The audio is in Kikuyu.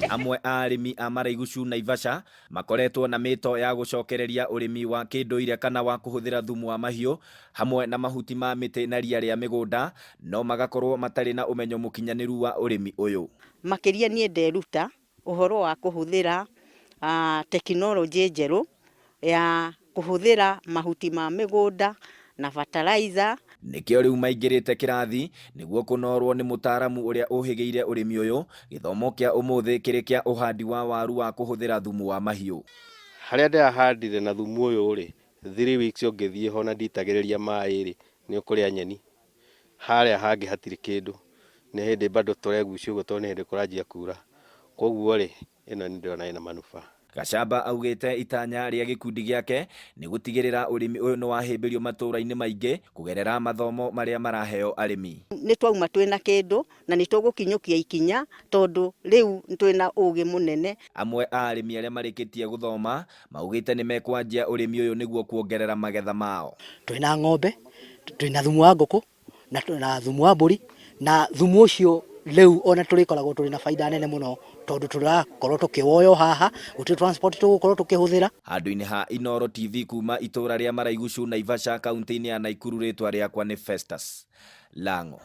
Amwe a arĩmi a Maraigu Naivasha makoretwo na mĩto ya gũcokereria ũrĩmi wa kĩndũire kana wa kũhũthĩra thumu wa mahiũ hamwe na mahuti ma mĩtĩ na ria rĩa mĩgũnda, no magakorwo matarĩ na ũmenyo mũkinyanĩru wa ũrĩmi ũyũ. Makĩria niĩ nderuta ũhoro wa kũhũthĩra tekinoronjĩ njerũ ya kũhũthĩra mahuti ma mĩgũnda na fertilizer. Nĩkĩo rĩu maingĩrĩte kĩrathi nĩguo kũnorwo nĩ mũtaramu ũrĩa ũhĩgĩire ũrĩmi ũyũ. Gĩthomo kĩa ũmũthĩ kĩrĩ kĩa ũhandi wa waru wa kũhũthĩra thumu wa mahiũ. Harĩa ndĩrahandire na thumu ũyũ rĩ, 3 weeks ũngĩthiĩ ho na nditagĩrĩria maĩ rĩ, nĩ ũkũrĩa nyeni. Harĩa hangĩ hatirĩ kĩndũ, nĩ hĩndĩ bado tũregucia ũguo tondũ nĩ hĩndĩ kũranjia kura. Koguo rĩ, ĩno nĩ ndĩrona ĩna manufaa. Gachamba augĩte itanya rĩa gĩkundi gĩake nĩ gũtigĩrĩra ũrĩmi ũyũ nĩ wahĩmbĩrio matũũra-inĩ maingĩ kũgerera mathomo marĩa maraheo arĩmi. Nĩ twauma twĩna kĩndũ na nĩ tũgũkinyũkia ikinya tondũ rĩu twĩna ũgĩ mũnene. Amwe a arĩmi arĩa marĩkĩtie gũthoma maugĩte nĩ mekwanjia ũrĩmi ũyũ nĩguo kuongerera magetha mao. Twĩna ng'ombe, twĩna thumu wa ngũkũ na thumu wa mbũri, na thumu ũcio rĩu ona tũrĩkoragwo tũrĩ na baida nene mũno tondũ tũrakorwo tũkĩwoyo haha, gũtirĩ transport tũgũkorwo tũkĩhũthĩra. Handũ-inĩ ha Inooro TV kuma itũũra rĩa Maraigu Naivasha kaunti-inĩ ya Nakuru, rĩtwa rĩakwa nĩ Festus Lang'o.